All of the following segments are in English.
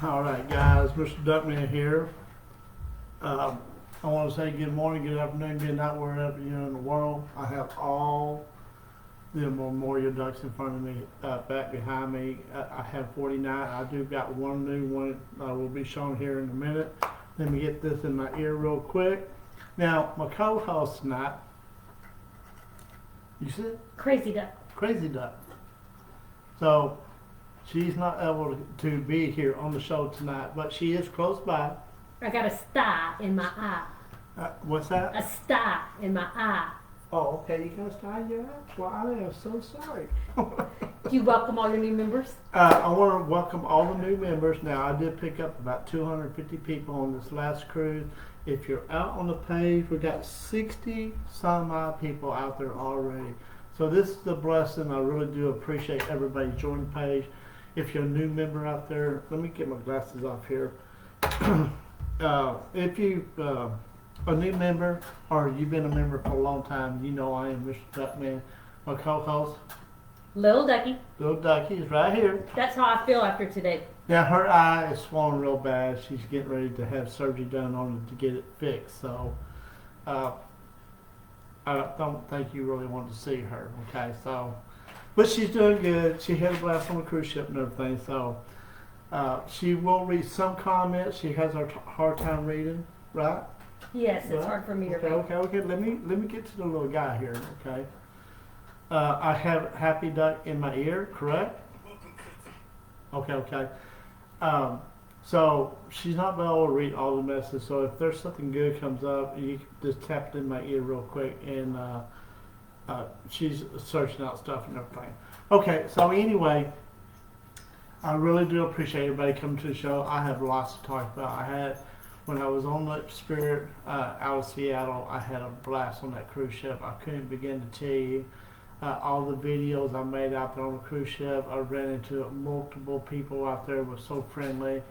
Alright guys, Mr. Duckman here. I want to say good morning, good afternoon, good night, wherever you're in the world. I have all the memorial ducks in front of me, back behind me. I have 49. I do got one new one will be shown here in a minute. Let me get this in my ear real quick. Now, my co-host tonight, you said? Crazy Duck. Crazy Duck. So, she's not able to be here on the show tonight, but she is close by. I got a star in my eye. What's that? A star in my eye. Oh, okay. You got a star in your eye? Well, I am so sorry. Do you welcome all your new members? I want to welcome all the new members. Now, I did pick up about 250 people on this last cruise. If you're out on the page, we got 60 some odd people out there already. So this is a blessing. I really do appreciate everybody joining the page. If you're a new member out there, let me get my glasses off here. If you a new member or you've been a member for a long time, you know I am Mr. Duckman. My co-host, Little Ducky. Little Ducky, is right here. That's how I feel after today. Now her eye is swollen real bad. She's getting ready to have surgery done on it to get it fixed. So I don't think you really want to see her. Okay, so but she's doing good. She had a blast on the cruise ship and everything. So she will read some comments. She has a hard time reading, right? Yes, it's Right? hard for me to Okay, read. okay. Let me get to the little guy here. Okay. I have Happy Duck in my ear, correct? Okay. So she's not able to read all the messages. So if there's something good comes up, you can just tap it in my ear real quick, and she's searching out stuff and everything. Okay. So anyway, I really do appreciate everybody coming to the show. I have lots to talk about. When I was on Lake Spirit out of Seattle, I had a blast on that cruise ship. I couldn't begin to tell you. All the videos I made out there on the cruise ship, I ran into multiple people out there who were so friendly.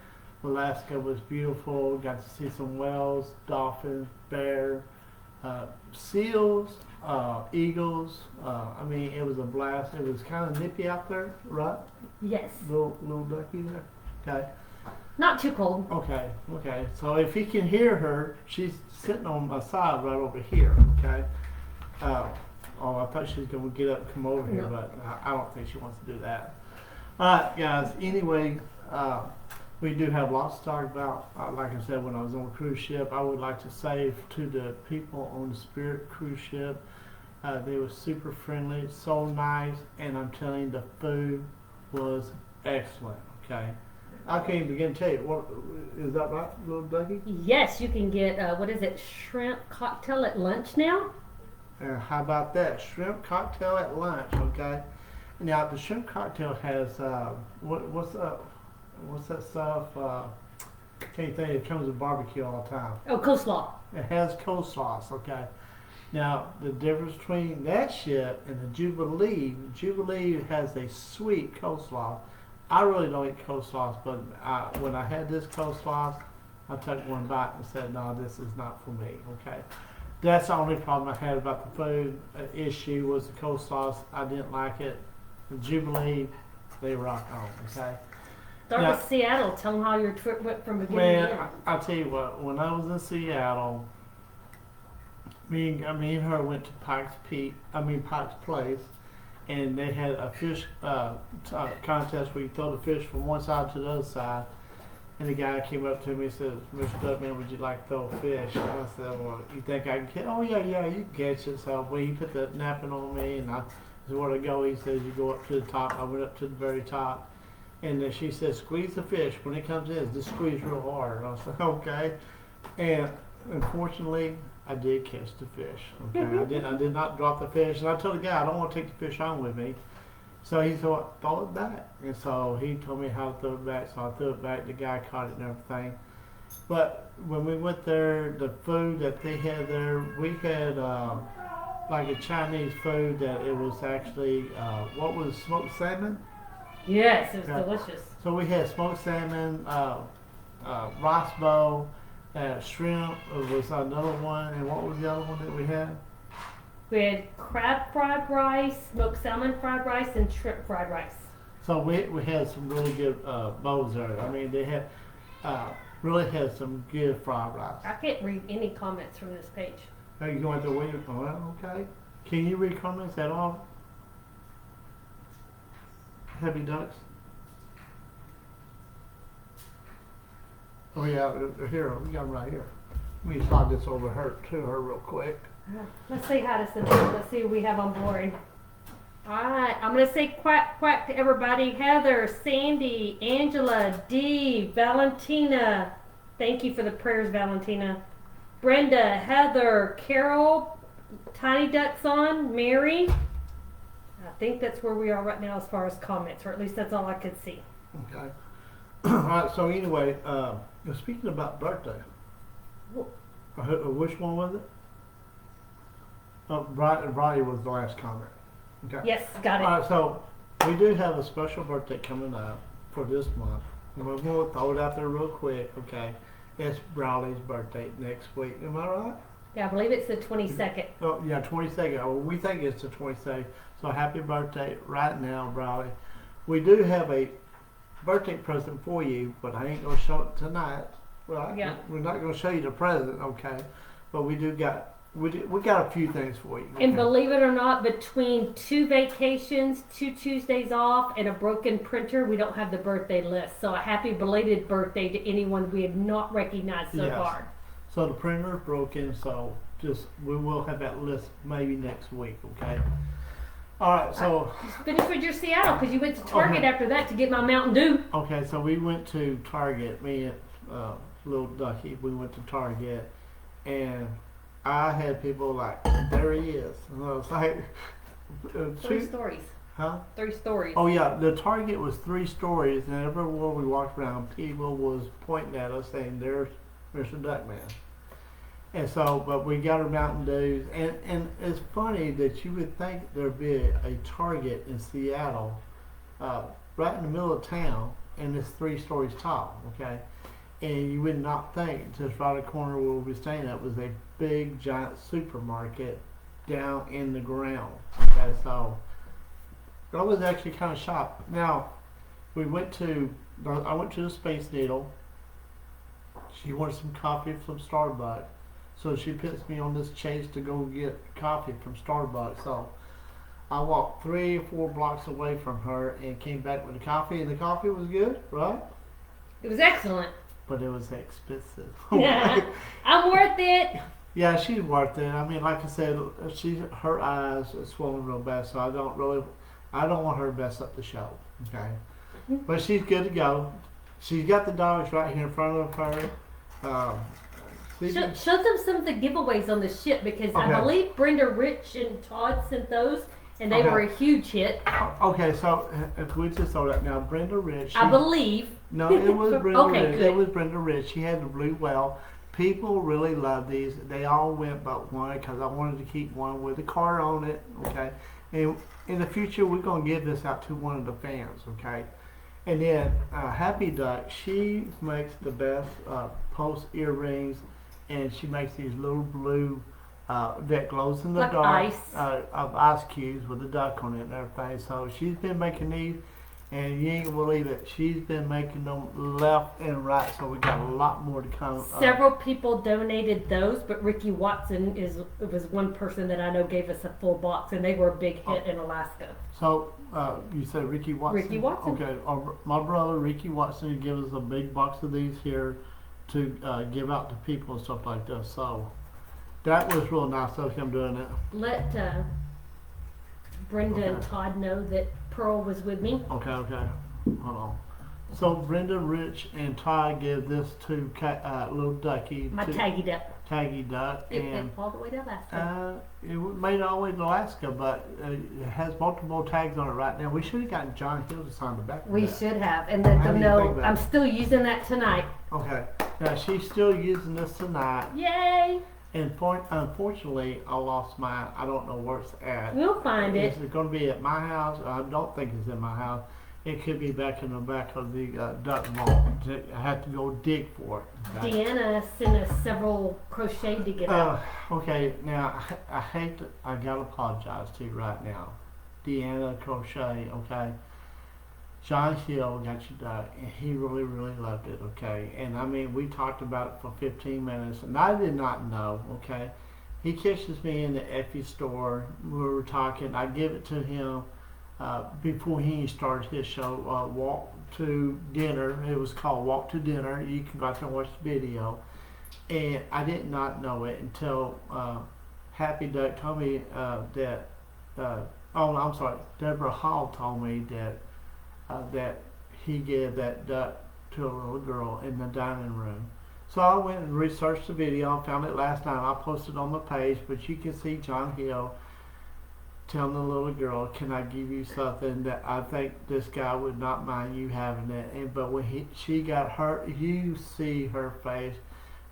Alaska was beautiful. Got to see some whales, dolphins, bear, seals, eagles. I mean, it was a blast. It was kind of nippy out there, right? Yes. Little ducky there. Okay. Not too cold. Okay. So if you can hear her, she's sitting on my side right over here. Okay. Oh, I thought she was going to get up and come over here, No. but I don't think she wants to do that. All right, guys. Anyway, we do have lots to talk about. Like I said, when I was on a cruise ship, I would like to say to the people on the Spirit cruise ship, they were super friendly, so nice, and I'm telling you, the food was excellent. Okay. I can't even begin to tell you. What is that right, Little Ducky? Yes, you can get, what is it, shrimp cocktail at lunch now? How about that? Shrimp cocktail at lunch, okay? Now, the shrimp cocktail has, what's that stuff? Can't think, it comes with barbecue all the time. Oh, coleslaw. It has coleslaw, okay? Now, the difference between that ship and the Jubilee has a sweet coleslaw. I really don't eat coleslaws, but when I had this coleslaw, I took one bite and said, no, this is not for me, okay? That's the only problem I had about the food issue was the coleslaw. I didn't like it. The Jubilee, they rock on, okay? Start Now- with Seattle. Tell them how your trip went from beginning to Man, end. I'll tell you what, when I was in Seattle, me and her went to Pike's Place, and they had a fish contest where you throw the fish from one side to the other side. And the guy came up to me and said, Mr. Duckman, would you like to throw a fish? And I said, well, you think I can catch it? Oh, yeah, you can catch it. So he put the napkin on me, and I is where to go. He says you go up to the top. I went up to the very top. And then she said, squeeze the fish. When it comes in, just squeeze real hard. And I said, okay. And unfortunately, I did catch the fish. Okay, I did not drop the fish. And I told the guy, I don't want to take the fish home with me. So he said, throw it back. And so he told me how to throw it back. So I threw it back. The guy caught it and everything. But when we went there, the food that they had there, we had like a Chinese food that it was actually, what was smoked salmon? Yes, it was Yeah. delicious. So we had smoked salmon, rice bowl, shrimp was another one, and what was the other one that we had? We had crab fried rice, smoked salmon fried rice, and shrimp fried rice. So we had some really good bowls there. I mean, they had really had some good fried rice. I can't read any comments from this page. Are you going to read? Well, okay. Can you read comments at all? Heavy ducks. Oh yeah, here we got them right here. Let me slide this over to her real quick. Let's say hi to some people. Let's see who we have on board. Alright, I'm going to say quack quack to everybody. Heather, Sandy, Angela, Dee, Valentina. Thank you for the prayers, Valentina. Brenda, Heather, Carol, Tiny Ducks on, Mary. I think that's where we are right now as far as comments, or at least that's all I could see. Okay. Alright, so anyway, speaking about birthday, which one was it? Bridie was the last comment. Okay. Yes, got it. Alright, so we do have a special birthday coming up for this month. And we're going to throw it out there real quick, okay? It's Bradley's birthday next week. Am I right? Yeah, I believe it's the 22nd. Oh, yeah, 22nd. Oh, we think it's the 22nd. So happy birthday right now, Bradley. We do have a birthday present for you, but I ain't going to show it tonight. Right? Yeah. We're not going to show you the present, okay? But we got a few things for you. And okay? believe it or not, between 2 vacations, 2 Tuesdays off, and a broken printer, we don't have the birthday list. So a happy belated birthday to anyone we have not recognized so Yes. far. So the printer is broken, so we will have that list maybe next week, okay? Alright, so Finish with your Seattle, because you went to Target Okay. after that to get my Mountain Dew. okay, so we went to Target, me and little Ducky, we went to Target, and I had people like, there he is. And I was like, 3 stories. huh? 3 stories. Oh yeah, the Target was 3 stories, and everywhere we walked around, people was pointing at us saying, "There's Mr. Duckman." And so, but we got our Mountain Dews, and it's funny that you would think there'd be a Target in Seattle, right in the middle of town, and it's 3 stories tall, okay? And you would not think, just right the corner where we were staying at was a big, giant supermarket down in the ground, okay? So, I was actually kind of shocked. Now, I went to the Space Needle. She wanted some coffee from Starbucks. So she puts me on this chase to go get coffee from Starbucks. So I walked 3 or 4 blocks away from her and came back with the coffee, and the coffee was good, right? It was excellent. But it was expensive. I'm worth it. Yeah, she's worth it. I mean, like I said, her eyes are swollen real bad, so I don't want her to mess up the show. Okay, but she's good to go. She's got the dogs right here in front of her. Show them some of the giveaways on the ship, because I Okay. believe Brenda, Rich, and Todd sent those, and they Okay. were a huge hit. Okay, so if we just saw that now, Brenda Rich. I believe. No, it was Brenda Okay, Rich. good. It was Brenda Rich. She had the blue whale. People really love these. They all went but one because I wanted to keep one with a card on it. Okay, and in the future we're gonna give this out to one of the fans. Okay, and then Happy Duck. She makes the best post earrings, and she makes these little blue that glows in the Like dark ice. of ice cubes with a duck on it and everything. So she's been making these. And you ain't gonna believe it. She's been making them left and right, so we got a lot more to come. Several people donated those, but Ricky Watson was one person that I know gave us a full box, and they were a big hit in Alaska. So you said Ricky Watson. Ricky Watson. Okay, my brother Ricky Watson gave us a big box of these here to give out to people and stuff like this. So that was real nice of him doing it. Let Brenda and Okay. Todd know that Pearl was with me. Okay, hold on. So Brenda, Rich, and Todd give this to little Ducky, My to taggy duck. Taggy Duck, It and went all the way to Alaska. it made it all the way to Alaska, but it has multiple tags on it right now. We should have gotten John Hill to sign the back of We that. should have, and let How them do you think know about I'm it? still using that tonight. Okay, now she's still using this tonight, Yay! and unfortunately, I lost mine. I don't know where it's at. We'll find it. Is it going to be at my house? I don't think it's in my house. It could be back in the back of the duck vault. I have to go dig for it. Okay? Deanna sent us several crochet to get out. Okay, now I hate to, I gotta apologize to you right now. Deanna Crochet, okay? John Hill got your duck, and he really, really loved it, okay? And I mean, we talked about it for 15 minutes, and I did not know, okay? He catches me in the Effie store. We were talking. I give it to him before he started his show, Walk to Dinner. It was called Walk to Dinner. You can go out there and watch the video. And I did not know it until Happy Duck told me that. Oh, I'm sorry. Deborah Hall told me that he gave that duck to a little girl in the dining room. So I went and researched the video. I found it last night. I posted it on the page, but you can see John Hill telling the little girl, "Can I give you something that I think this guy would not mind you having it?" And but when she got hurt, you see her face,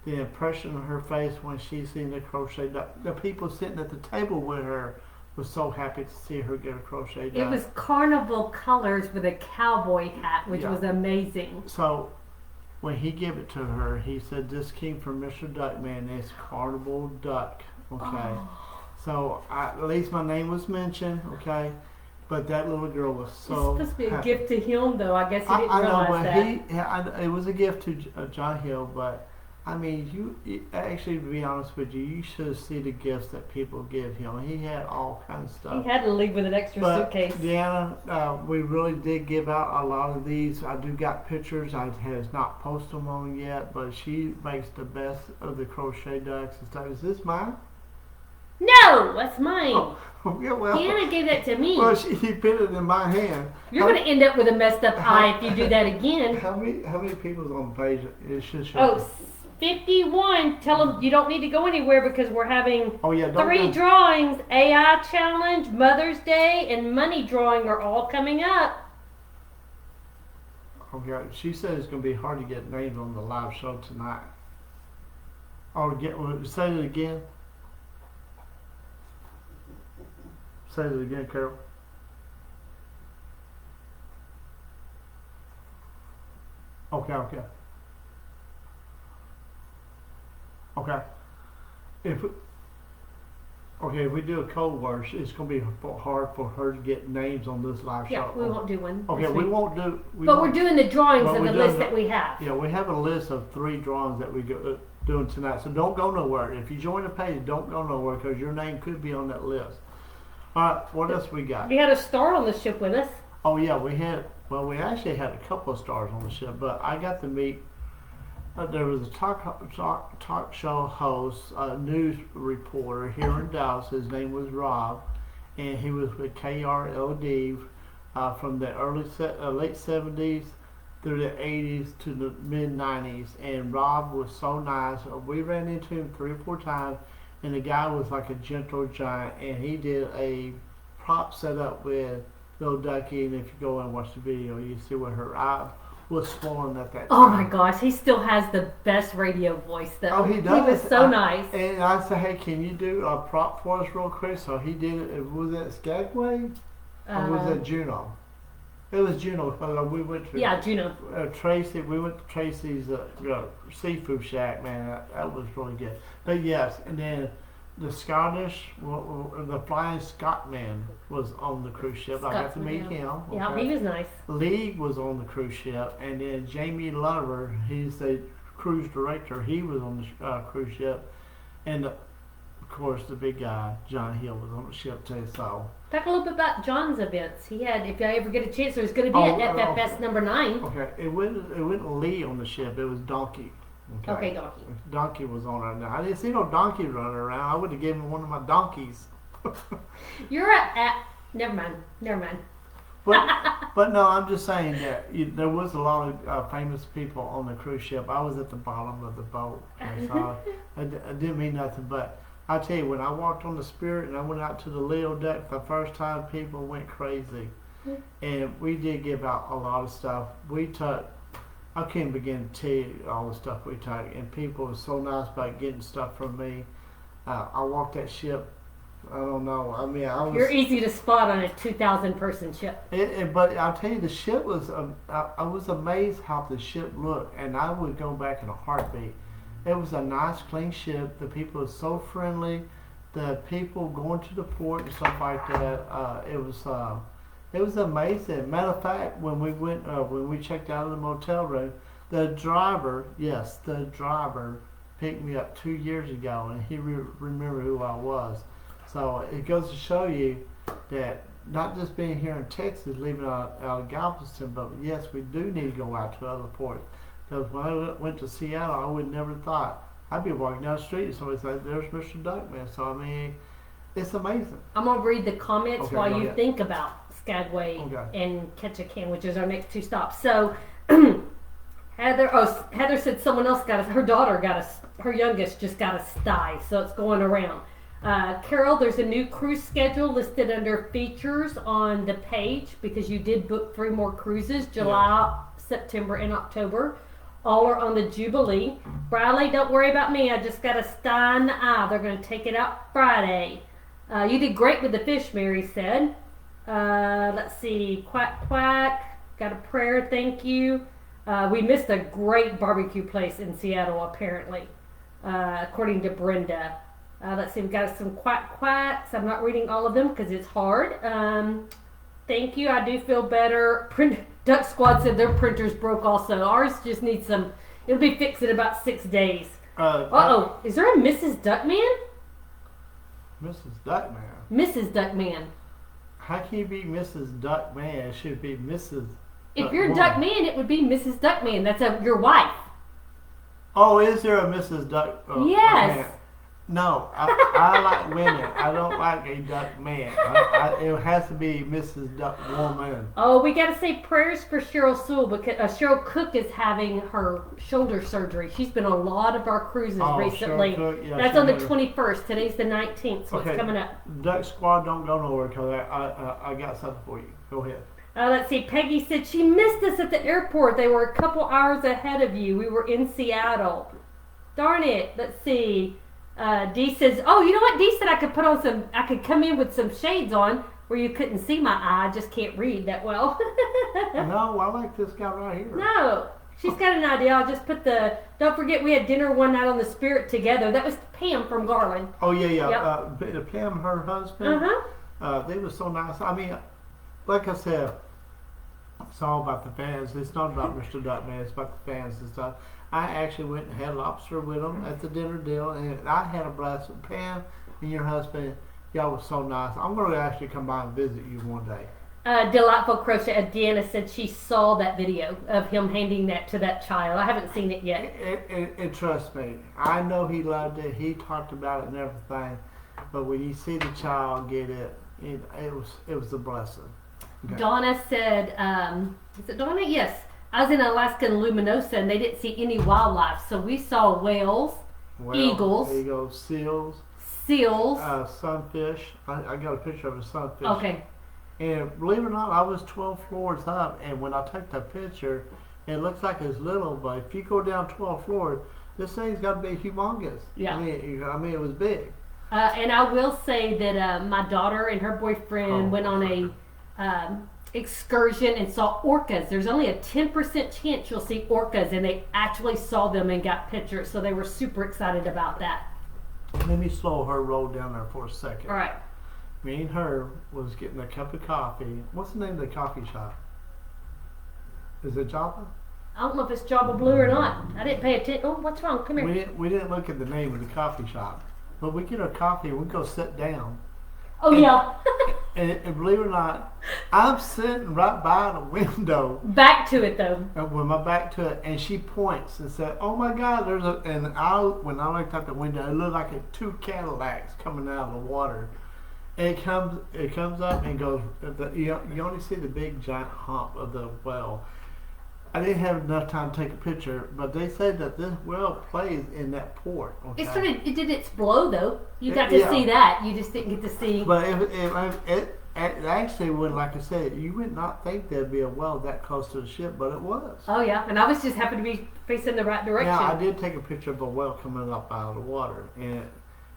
the impression on her face when she seen the crochet duck. The people sitting at the table with her was so happy to see her get a crochet duck. It was carnival colors with a cowboy hat, which Yeah. was amazing. So when he gave it to her, he said, "This came from Mr. Duckman. It's Carnival Duck." Okay. Oh. So at least my name was mentioned. Okay. But that little girl was It's so supposed to be a happy. gift to him, though. I guess he didn't I know, realize but that. it was a gift to John Hill. But I mean, actually, to be honest with you, you should see the gifts that people give him. He had all kinds of stuff. He had to leave with an extra But suitcase. Deanna, we really did give out a lot of these. I do got pictures. I has not posted them on yet, but she makes the best of the crochet ducks and stuff. Is this mine? No, that's mine. Oh, yeah, well, Deanna gave that to me. well, she put it in my hand. You're going to end up with a messed up eye if you do that again. How many people's on the page? It should show. Oh, 51. Tell them you don't need to go anywhere because we're having Oh yeah, don't 3 go- drawings. AI challenge, Mother's Day, and money drawing are all coming up. Okay, she said it's gonna be hard to get names on the live show tonight. Oh, say it again. Say it again, Carol. Okay. If we do a code word, it's gonna be hard for her to get names on this live Yeah, show. we won't do one. Okay, this we week. won't do. But we're doing the drawings But of we're the doing list the- that we have. Yeah, we have a list of 3 drawings that we go doing tonight. So don't go nowhere. If you join the page, don't go nowhere because your name could be on that list. All right, what else we got? We had a star on the ship with us. Oh yeah, we actually had a couple of stars on the ship, but I got to meet. There was a talk show host, a news reporter here in Dallas. His name was Rob, and he was with KRLD from the late 70s through the 80s to the mid 90s. And Rob was so nice. We ran into him 3 or 4 times, and the guy was like a gentle giant. And he did a prop setup with Little Ducky. And if you go and watch the video, you see where her eye was swollen at that time. Oh my gosh, he still has the best radio voice though. Oh, he He does. was so nice. And I said, "Hey, can you do a prop for us real quick?" So he did it. Was that Skagway or was it Juneau? It was Juneau. We went to Yeah, Juno. Tracy. We went to Tracy's seafood shack. Man, that was really good. But yes, and then the the Flying Scotsman was on the cruise ship. I got to meet Scotsman, him. Yeah, okay? he was nice. Lee was on the cruise ship, and then Jamie Lover, he's the cruise director. He was on the cruise ship, and of course the big guy John Hill was on the ship too. So Talk a little bit about John's events. He had, if I ever get a chance, there's going to be at FFS number 9. okay, it wasn't Lee on the ship. It was Donkey. Okay, Donkey. Donkey was on there. Now I didn't see no donkey running around. I would have given him one of my donkeys. You're at Never mind. Never mind. But no, I'm just saying that there was a lot of famous people on the cruise ship. I was at the bottom of the boat, and so I didn't mean nothing. But I tell you, when I walked on the Spirit and I went out to the Leo deck for the first time, people went crazy, and we did give out a lot of stuff. We took. I can't begin to tell you all the stuff we took, and people were so nice about getting stuff from me. I walked that ship. I don't know. I mean, I was. You're easy to spot on a 2,000 person ship. But I'll tell you, the ship was. I was amazed how the ship looked, and I would go back in a heartbeat. It was a nice, clean ship. The people were so friendly. The people going to the port and stuff like that. It was amazing. Matter of fact, when we checked out of the motel room, the driver picked me up 2 years ago, and he remembered who I was. So it goes to show you that not just being here in Texas, leaving out of Galveston, but yes, we do need to go out to other ports. Because when I went to Seattle, I would never thought I'd be walking down the street and somebody said, "There's Mr. Duckman." So I mean, it's amazing. I'm gonna read the comments Okay, while go you ahead. think about Skagway Okay. and Ketchikan, which is our next 2 stops. So Heather said someone else her daughter her youngest just got a sty, so it's going around. Carol, there's a new cruise schedule listed under features on the page because you did book 3 more cruises, July, September, and October. All are on the Jubilee. Bradley, don't worry about me. I just got a sty in the eye. They're going to take it out Friday. You did great with the fish, Mary said. Let's see. Quack, quack. Got a prayer. Thank you. We missed a great barbecue place in Seattle, apparently, according to Brenda. Let's see, we've got some quack quacks. I'm not reading all of them because it's hard. Thank you, I do feel better. Duck Squad said their printers broke also. Ours just needs it'll be fixed in about 6 days. Uh-oh, is there a Mrs. Duckman? Mrs. Duckman. Mrs. Duckman. How can you be Mrs. Duckman? It should be Mrs. If you're Duckwoman. Duckman, it would be Mrs. Duckman. That's your wife. Oh, is there a Mrs. Duck? Yes. Man? No, I like women. I don't like a duck man. It has to be Mrs. Duck Woman. Oh, we got to say prayers for Cheryl Sewell because Cheryl Cook is having her shoulder surgery. She's been on a lot of our cruises recently. Cheryl Cook, yeah, That's on the 21st. Today's the 19th, so it's coming up. Duck Squad, don't go nowhere because I got something for you. Go ahead. Let's see. Peggy said she missed us at the airport. They were a couple hours ahead of you. We were in Seattle. Darn it. Let's see. Dee says, oh, you know what? Dee said I could come in with some shades on where you couldn't see my eye. I just can't read that well. No, I like this guy right here. No. She's got an idea. I'll just don't forget we had dinner one night on the Spirit together. That was Pam from Garland. Oh, yeah. Yep. Pam, her husband, Uh-huh. they were so nice. I mean, like I said, it's all about the fans. It's not about Mr. Duckman. It's about the fans and stuff. I actually went and had lobster with them at the dinner deal, and I had a blast with Pam and your husband. Y'all were so nice. I'm going to actually come by and visit you one day. Delightful Crochet, Deanna said she saw that video of him handing that to that child. I haven't seen it yet. And trust me, I know he loved it. He talked about it and everything. But when you see the child get it, it was a blessing. Okay. Donna said, is it Donna? Yes. I was in Alaska and Luminosa and they didn't see any wildlife. So we saw whales, eagles, seals. Sunfish. I got a picture of a sunfish. Okay. And believe it or not, I was 12 floors up, and when I took that picture, it looks like it's little, but if you go down 12 floors, this thing's got to be humongous. Yeah. I mean, it was big. And I will say that my daughter and her boyfriend went on a excursion and saw orcas. There's only a 10% chance you'll see orcas, and they actually saw them and got pictures, so they were super excited about that. Let me slow her roll down there for a second. All right. Me and her was getting a cup of coffee. What's the name of the coffee shop? Is it Java? I don't know if it's Java Blue or not. I didn't pay attention. Oh, what's wrong? Come here. We didn't look at the name of the coffee shop, but we get our coffee and we go sit down. Oh, yeah. And believe it or not, I'm sitting right by the window. Back to it, though. With my back to it, and she points and said, "Oh my God, there's a." And when I looked out the window, it looked like two Cadillacs coming out of the water. It comes up and goes. You only see the big giant hump of the well. I didn't have enough time to take a picture, but they said that this well plays in that port. Okay? It did its blow though. You got to Yeah. see that. You just didn't get to see. But it actually would, like I said, you would not think there'd be a well that close to the ship, but it was. Oh yeah, and I was just happened to be facing the right direction. Now I did take a picture of a well coming up out of the water, and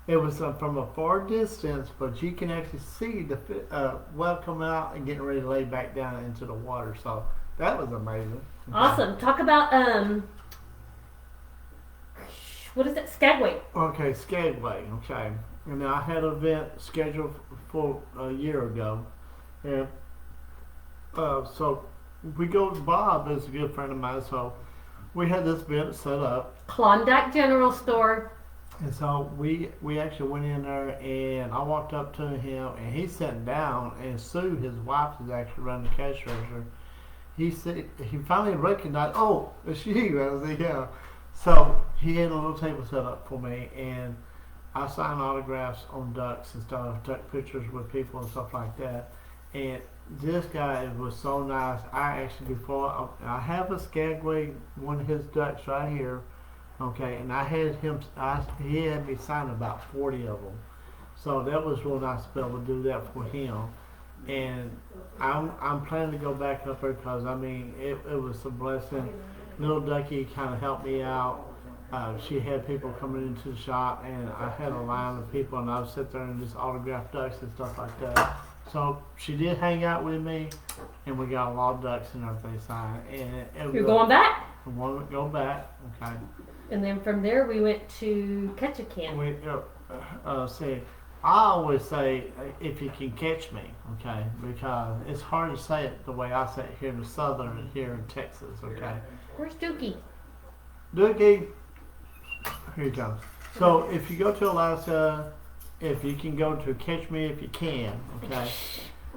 it was from a far distance, but you can actually see the well coming out and getting ready to lay back down into the water. So that was amazing. Awesome. Talk about what is it? Skagway. Okay, Skagway. Okay, and I had an event scheduled for a year ago, and so we go. Bob is a good friend of mine, so we had this event set up. Klondike General Store. And so we actually went in there, and I walked up to him, and he's sitting down, and Sue, his wife, is actually running the cash register. He finally recognized, oh, it's you. I was like, yeah. So he had a little table set up for me, and I signed autographs on ducks and stuff, took pictures with people and stuff like that. And this guy was so nice. I actually, before I have a Skagway, one of his ducks right here. Okay, and I had him. He had me sign about 40 of them, so that was real nice to be able to do that for him. And I'm planning to go back up there because I mean it was a blessing. Little Ducky kind of helped me out. She had people coming into the shop, and I had a line of people, and I would sit there and just autograph ducks and stuff like that. So she did hang out with me, and we got a lot of ducks and everything signed. And You're going back. I want to go back. Okay. And then from there we went to Ketchikan. We see. I always say if you can catch me, okay, because it's hard to say it the way I say it here in the southern and here in Texas, okay. Where's Dookie? Dookie, here you go. So if you go to Alaska, if you can go to Catch Me If You Can, okay.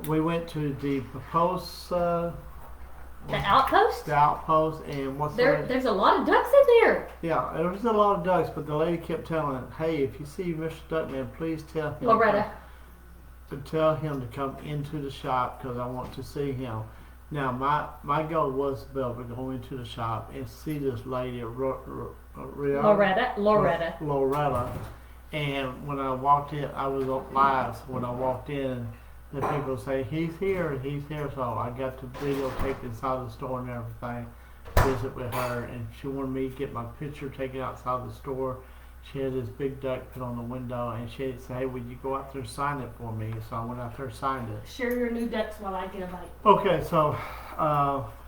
We went to the post. The outpost? The outpost, and what's there's a lot of ducks in there. Yeah, there was a lot of ducks, but the lady kept telling, hey, if you see Mr. Duckman, please tell him Loretta. to tell him to come into the shop because I want to see him. Now, my goal was to be able to go into the shop and see this lady, Loretta. And when I walked in, I was live. So when I walked in, the people say, he's here. So I got to videotape inside the store and everything, visit with her, and she wanted me to get my picture taken outside the store. She had this big duck put on the window, and she said, hey, would you go out there and sign it for me? So I went out there and signed it. Share your new ducks while I get a bite. Okay, so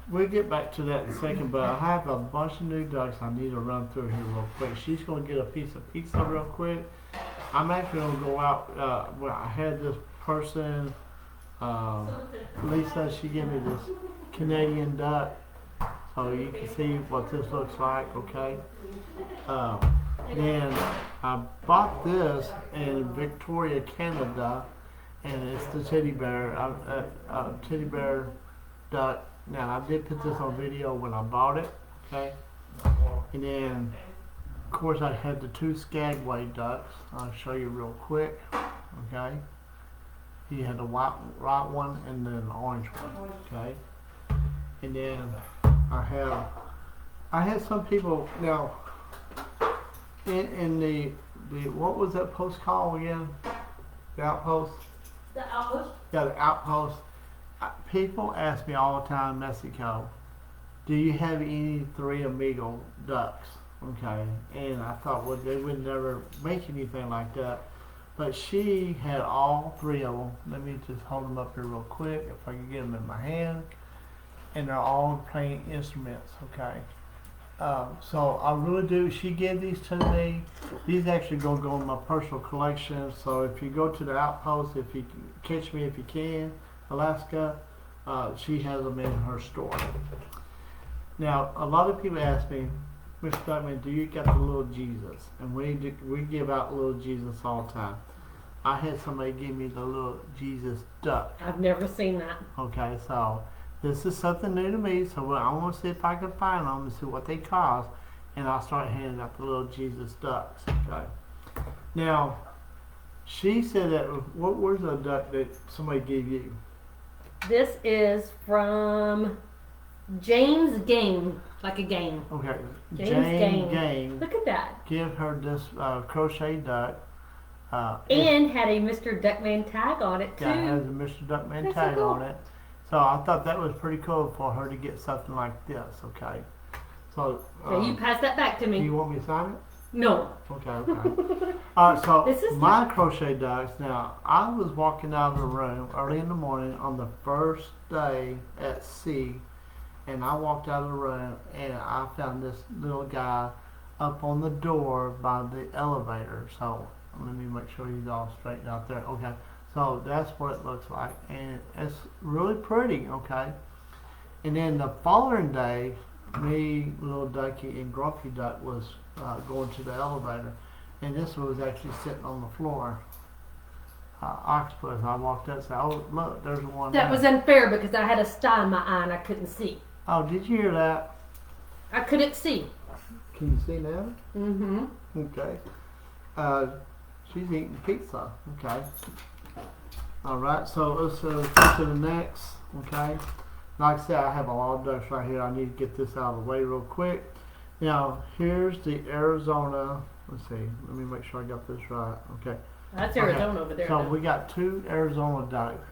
we'll get back to that in a second, but I have a bunch of new ducks I need to run through here real quick. She's going to get a piece of pizza real quick. I'm actually going to go out. I had this person, Lisa, she gave me this Canadian duck, so you can see what this looks like, okay? Then I bought this in Victoria, Canada, and it's the teddy bear duck. Now I did put this on video when I bought it, okay? And then, of course, I had the two Skagway ducks. I'll show you real quick, okay? He had the white one and then the orange one, okay? And then I had some people now in the what was that post called again? The outpost. The outpost? Yeah, the outpost. People ask me all the time in Mexico, do you have any Three Amigo ducks? Okay, and I thought, well, they would never make anything like that. But she had all three of them. Let me just hold them up here real quick if I can get them in my hand. And they're all playing instruments, okay? So I really do. She gave these to me. These actually gonna go in my personal collection. So if you go to the outpost, if you can Catch Me If You Can, Alaska, she has them in her store. Now, a lot of people ask me, Mr. Duckman, do you got the little Jesus? And we give out little Jesus all the time. I had somebody give me the little Jesus duck. I've never seen that. Okay, so this is something new to me, so I want to see if I can find them and see what they cost, and I'll start handing out the little Jesus ducks. Okay. Now, She said that. Where's the duck that somebody gave you? This is from James Game, like a game. Okay, James Jane Gang. Gang. Look at that. Give her this crochet duck. And had a Mr. Duckman tag on it too. Yeah, it has a Mr. Duckman That's so tag cool. on it. So I thought that was pretty cool for her to get something like this. Okay. So. Okay, you pass that back to Do me. you want me to sign it? No. Okay, okay. Alright, so This is my crochet ducks, now I was walking out of the room early in the morning on the first day at sea, and I walked out of the room and I found this little guy up on the door by the elevator. So let me make sure he's all straightened out there. Okay, so that's what it looks like, and it's really pretty, okay? And then the following day, me, Little Ducky, and Grumpy Duck was going to the elevator, and this was actually sitting on the floor. Octopus. I walked up and said, "Oh, look, there's one." That there." was unfair because I had a sty in my eye and I couldn't see. Oh, did you hear that? I couldn't see. Can you see now? Mm-hmm. Okay. She's eating pizza. Okay. All right. So let's go to the next. Okay. Like I said, I have a lot of ducks right here. I need to get this out of the way real quick. Now, here's the Arizona. Let's see. Let me make sure I got this right. Okay. That's Okay, Arizona over there. So though. we got 2 Arizona ducks.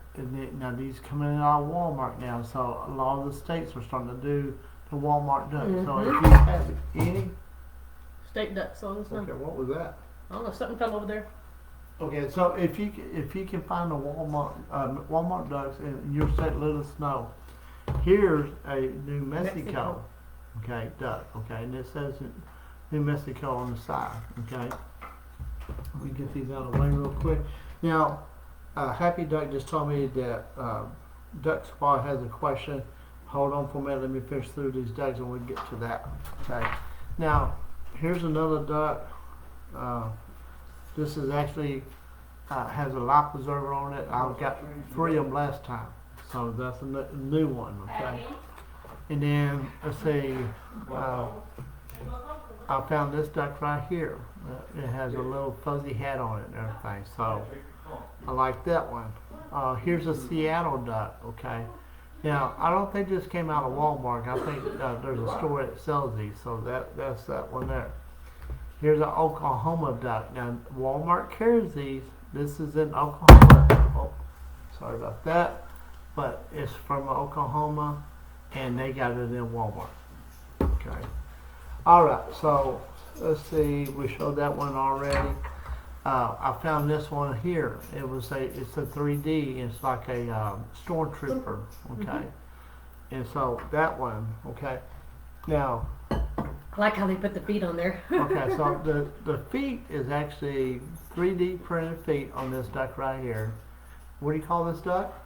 Now these coming in out of Walmart now. So a lot of the states are starting to do the Walmart duck. So if you have any, State duck songs. okay, what was that? I don't know. Something fell over there. Okay, so if you can find the Walmart ducks in your state, let us know. Here's a New Mexico, okay, duck, okay, and it says New Mexico on the side, okay. Let me get these out of the way real quick. Now, Happy Duck just told me that Duck Squad has a question. Hold on for a minute, let me finish through these ducks and we'll get to that, okay. Now, here's another duck. This is actually has a life preserver on it. I got 3 of them last time. So that's a new one, okay? And then, let's see, I found this duck right here. It has a little fuzzy hat on it and everything, so I like that one. Here's a Seattle duck, okay? Now, I don't think this came out of Walmart. I think there's a store that sells these, so that's that one there. Here's an Oklahoma duck. Now, Walmart carries these. This is in Oklahoma. Oh, sorry about that. But it's from Oklahoma, and they got it in Walmart. Okay. All right. So let's see. We showed that one already. I found this one here. It's a 3D. It's like a stormtrooper. Okay. And so that one. Okay. Now. I like how they put the feet on there. Okay. So the feet is actually 3D printed feet on this duck right here. What do you call this duck?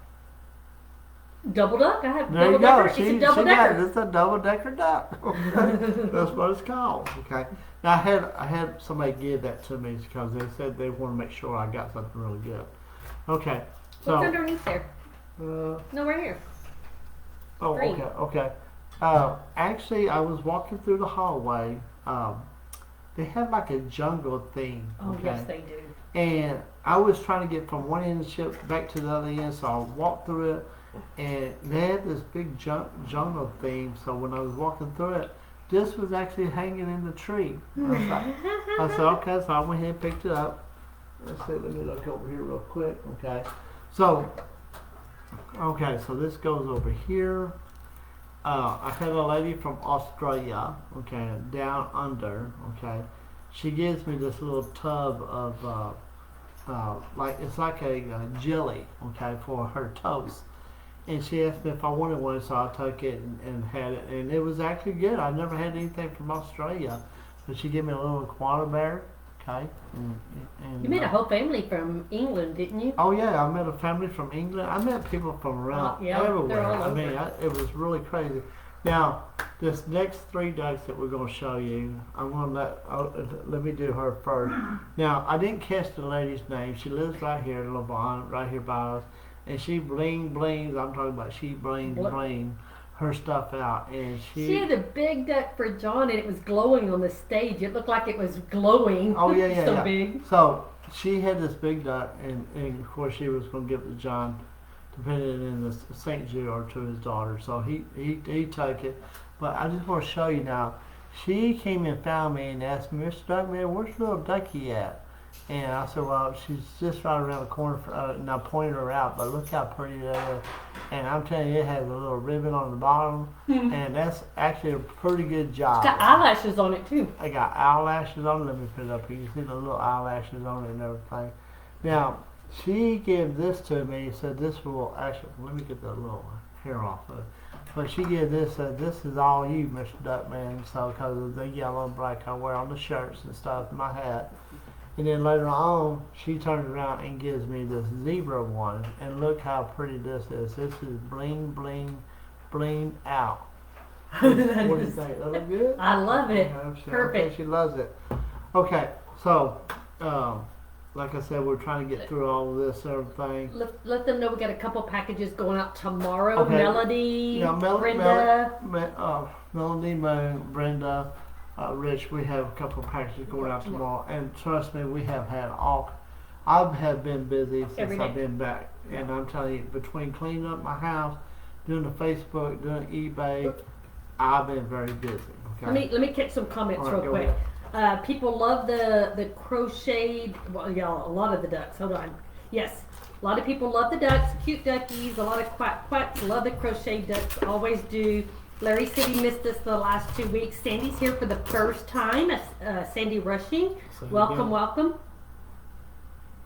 Double duck? I have There double you go. decker. She It's a double got decker. it. It's a double decker duck. Okay. That's what it's called. Okay. Now I had somebody give that to me because they said they want to make sure I got something really good. Okay. What's So underneath there? No, right here. oh, green. okay. Actually, I was walking through the hallway. They have like a jungle theme. Oh, Okay. yes, they do. And I was trying to get from one end of the ship back to the other end, so I walked through it, and they had this big jungle theme. So when I was walking through it, this was actually hanging in the tree. I said, okay, so I went ahead and picked it up. Let's see, let me look over here real quick. Okay, so this goes over here. I had a lady from Australia, okay, down under, okay. She gives me this little tub of, it's like a jelly, okay, for her toast. And she asked me if I wanted one, so I took it and had it. And it was actually good. I never had anything from Australia. But she gave me a little koala bear, okay. And, You met a whole family from England, didn't you? oh yeah, I met a family from England. I met people from around yeah, they're everywhere. all I mean, over. it was really crazy. Now, this next 3 ducks that we're going to show you, I'm going to let me do her first. Now, I didn't catch the lady's name. She lives right here in Lavon, right here by us, and she blings. I'm talking about she bling her stuff out, and She had a big duck for John, and it was glowing on the stage. It looked like it was glowing. oh yeah, so yeah. big. So she had this big duck, and of course she was going to give it to John to put it in the St. Jude or to his daughter. So he took it. But I just want to show you now. She came and found me and asked me, Mr. Duckman, where's little Ducky at? And I said, well, she's just right around the corner, and I pointed her out, but look how pretty that is. And I'm telling you, it has a little ribbon on the bottom, and that's actually a pretty good job. It's got eyelashes on it too. I got eyelashes on it. Let me put it up here. You see the little eyelashes on it and everything. Now, she gave this to me, said this will actually, let me get the little hair off of it. But she gave this, said this is all you, Mr. Duckman, so because of the yellow and black I wear on the shirts and stuff, my hat. And then later on, she turns around and gives me this zebra one. And look how pretty this is. This is bling, bling, bling out. What do you think? That look good? I love it. Perfect. Okay, she loves it. Okay, so, like I said, we're trying to get through all of this and everything. Let them know we got a couple packages going out tomorrow. Okay. Melody, Yeah, Brenda. Melody, Brenda, Rich, we have a couple of packages going out tomorrow, and trust me, we have had I have been busy since I've been back, and I'm telling you, between cleaning up my house, doing the Facebook, doing eBay, I've been very busy. Okay. Let me catch some comments real quick. People love the crocheted. Well, y'all, a lot of the ducks. Hold on. Yes, a lot of people love the ducks. Cute duckies. A lot of quacks love the crocheted ducks. Always do. Larry said he missed us the last 2 weeks. Sandy's here for the first time. Sandy Rushing. Welcome, welcome.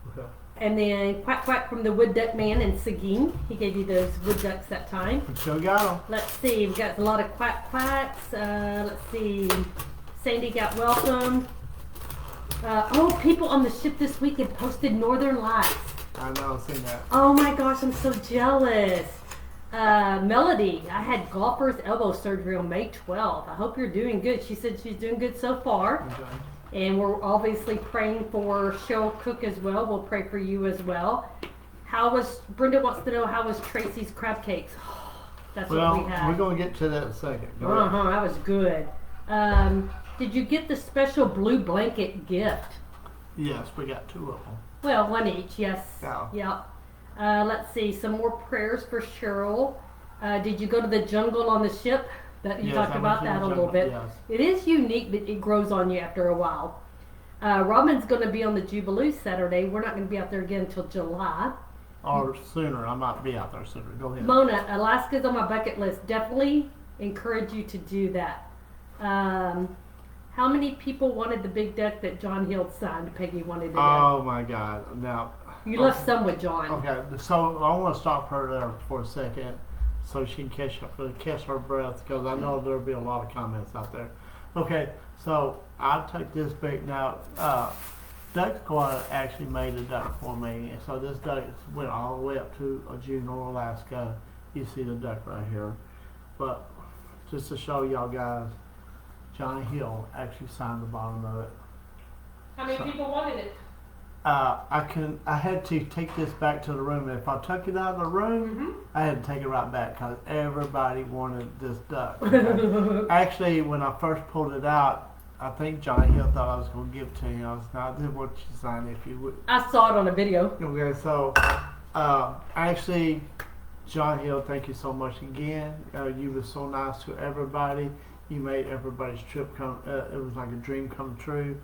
Okay. And then Quack from the Wood Duck Man in Seguin. He gave you those wood ducks that time. We still got them. Let's see. We've got a lot of quacks. Let's see. Sandy got welcome. People on the ship this week had posted Northern Lights. I know, I've seen that. Oh my gosh, I'm so jealous. Melody, I had golfer's elbow surgery on May 12th. I hope you're doing good. She said she's doing good so far. Okay. And we're obviously praying for Cheryl Cook as well. We'll pray for you as well. Brenda wants to know how was Tracy's crab cakes. That's what we had. We're going to get to that in a second. That was good. Did you get the special blue blanket gift? Yes, we got 2 of them. Well, one each, yes. Yeah. Yep. Let's see, some more prayers for Cheryl. Did you go to the jungle on the ship? You talked about that a little bit. Yes. It is unique, but it grows on you after a while. Robin's going to be on the Jubilee Saturday. We're not going to be out there again until July. Or sooner. I might be out there sooner. Go ahead. Mona, Alaska's on my bucket list. Definitely encourage you to do that. How many people wanted the big duck that John Hill signed? Peggy wanted it. Oh my God! Now you left some with John. Okay, so I want to stop her there for a second, so she can catch her breath, because I know there'll be a lot of comments out there. Okay, so I take this big now. Duck Squad actually made a duck for me, and so this duck went all the way up to Juneau, Alaska. You see the duck right here, but just to show y'all guys. John Hill actually signed the bottom of it. How many people wanted it? I had to take this back to the room. If I took it out of the room, I had to take it right back because everybody wanted this duck. Okay? Actually, when I first pulled it out, I think John Hill thought I was going to give it to him. I was not. This is what you signed if you would. I saw it on a video. Okay, so actually, John Hill, thank you so much again. You were so nice to everybody. You made everybody's trip come. It was like a dream come true.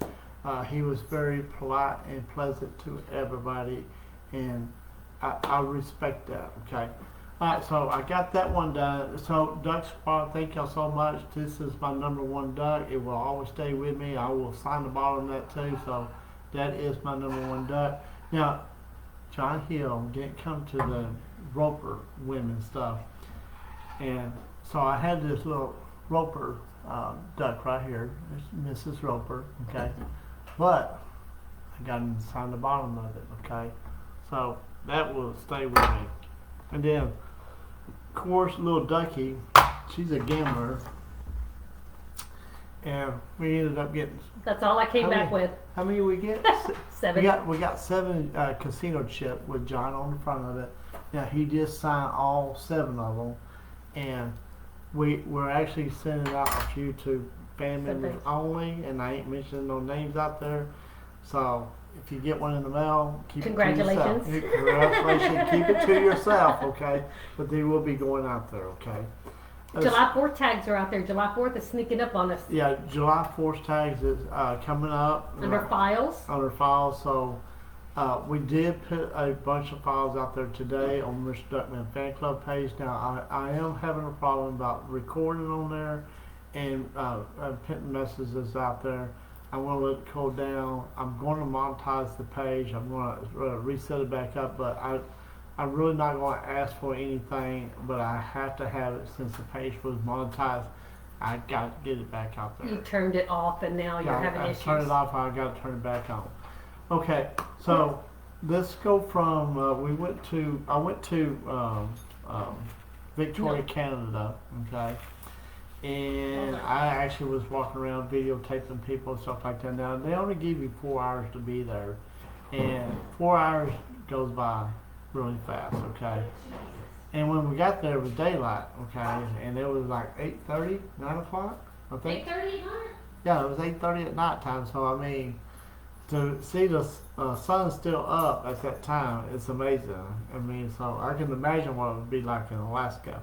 He was very polite and pleasant to everybody, and I respect that. Okay. All right. So I got that one done. So Duck Squad, thank y'all so much. This is my #1 duck. It will always stay with me. I will sign the bottom of that too. So that is my #1 duck. Now, John Hill didn't come to the Roper women stuff, and so I had this little Roper duck right here. It's Mrs. Roper, okay? But I got him to sign the bottom of it, okay? So that will stay with me. And then, of course, little Ducky, she's a gambler. And we ended up getting... That's all I came back with. How many we get? 7. We got 7 casino chips with John on the front of it. Now, he just signed all 7 of them. And we're actually sending out a few to family members only, and I ain't mentioning no names out there. So if you get one in the mail, keep Congratulations. it to yourself. Congratulations. Keep it to yourself, okay? But they will be going out there, okay? July 4th tags are out there. July 4th is sneaking up on us. Yeah, July 4th tags is coming up. Under files. Under files, so we did put a bunch of files out there today on Mr. Duckman Fan Club page. Now, I am having a problem about recording on there and putting messages out there. I want to let it cool down. I'm going to monetize the page. I'm going to reset it back up, but I'm really not going to ask for anything, but I have to have it since the page was monetized. I got to get it back out there. You turned it off and now you're having I issues. turned it off. I got to turn it back on. Okay, so let's go from I went to Victoria, Canada. Okay, and I actually was walking around videotaping people and stuff like that. Now they only give you 4 hours to be there, and 4 hours goes by really fast. Okay, and when we got there it was daylight. Okay, and it was like 8:30, 9 o'clock. I think. 8:30. Yeah, it was 8:30 at night time. So I mean, to see the sun still up at that time, it's amazing. I mean, so I can imagine what it would be like in Alaska.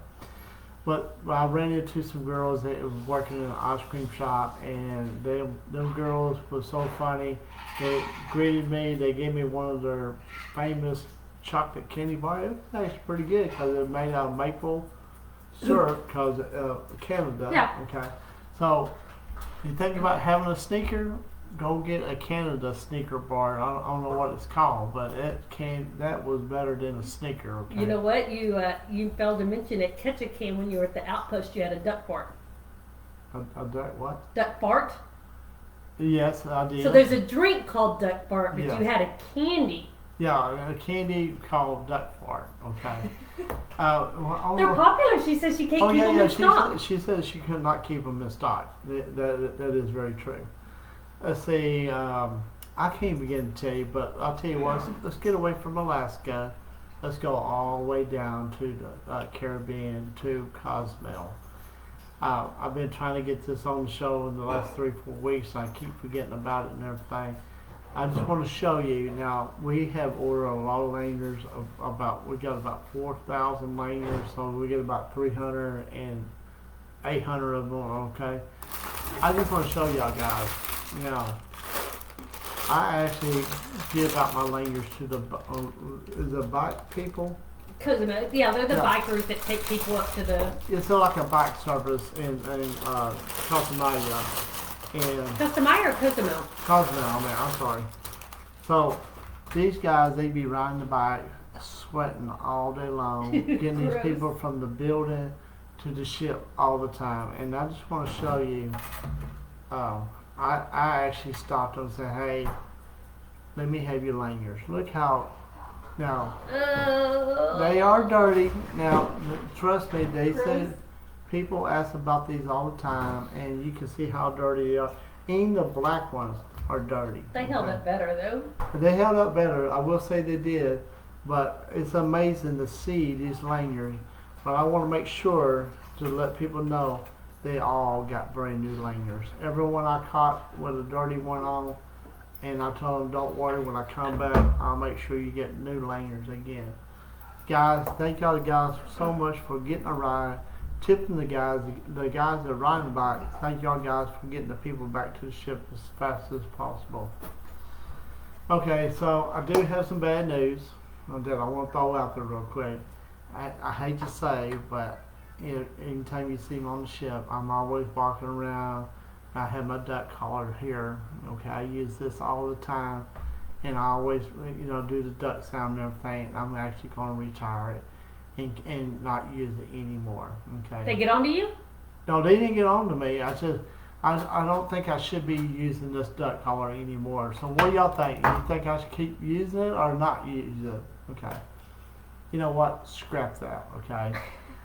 But I ran into some girls that was working in an ice cream shop, and them girls were so funny. They greeted me. They gave me one of their famous chocolate candy bars. It was actually pretty good because it was made out of maple syrup because Canada. Yeah. Okay. So you think about having a sneaker, go get a Canada sneaker bar. I don't know what it's called, but that was better than a sneaker. Okay. You know what? You failed to mention at Ketchikan when you were at the outpost, you had a duck fart. A duck what? Duck fart. Yes, I did. So there's a drink called duck fart, but Yeah. you had a candy. Yeah, a candy called duck fart. Okay. They're popular. She says she can't keep them in stock. She said she could not keep them in stock. That is very true. Let's see. I can't begin to tell you, but I'll tell you what. Let's get away from Alaska. Let's go all the way down to the Caribbean to Cozumel. I've been trying to get this on the show in the last 3-4 weeks. I keep forgetting about it and everything. I just want to show you. Now, we have ordered a lot of lanyards. We got about 4,000 lanyards, so we get about 300 and 800 of them. Okay. I just want to show y'all guys. Now, I actually give out my lanyards to the bike people. Cozumel, yeah, they're the bikers that take people up to the. It's like a bike service in Cozumel. And Cozumel or Cozumel? Cozumel, man, I'm sorry. So, these guys, they be riding the bike, sweating all day long, getting these Gross. people from the building to the ship all the time. And I just want to show you, I actually stopped them and said, hey, let me have your lanyards. Look how, now, they are dirty. Now, trust me, they said, people ask about these all the time, and you can see how dirty they are. Even the black ones are dirty. They held up better though. They held up better. I will say they did, but it's amazing to see these lanyards. But I want to make sure to let people know they all got brand new lanyards. Everyone I caught with a dirty one on, and I told them, don't worry, when I come back, I'll make sure you get new lanyards again. Guys, thank y'all guys so much for getting a ride. Tipping the guys that are riding the bike. Thank y'all guys for getting the people back to the ship as fast as possible. Okay, so I do have some bad news that I want to throw out there real quick. I hate to say, but anytime you see me on the ship, I'm always walking around. I have my duck collar here. Okay, I use this all the time, and I always, do the duck sound and everything. I'm actually going to retire it. And not use it anymore. Okay. They get onto you? No, they didn't get on to me. I don't think I should be using this duck collar anymore. So what do y'all think? You think I should keep using it or not use it? Okay. You know what? Scrap that. Okay.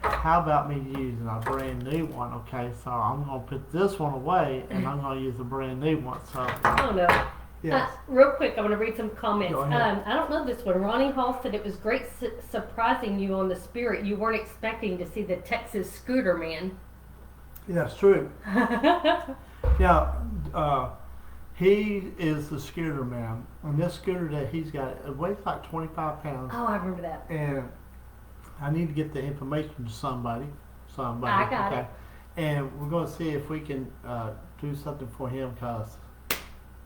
How about me using a brand new one? Okay. So I'm gonna put this one away and I'm gonna use a brand new one. So. Oh no. Yes. Real quick, I want to read some comments. Go ahead. I don't know this one. Ronnie Hall said it was great surprising you on the Spirit. You weren't expecting to see the Texas Scooter Man. Yeah, it's true. Yeah, He is the scooter man, and this scooter that he's got, it weighs like 25 pounds, Oh, I remember that. and I need to get the information to somebody. I got it. And we're going to see if we can do something for him because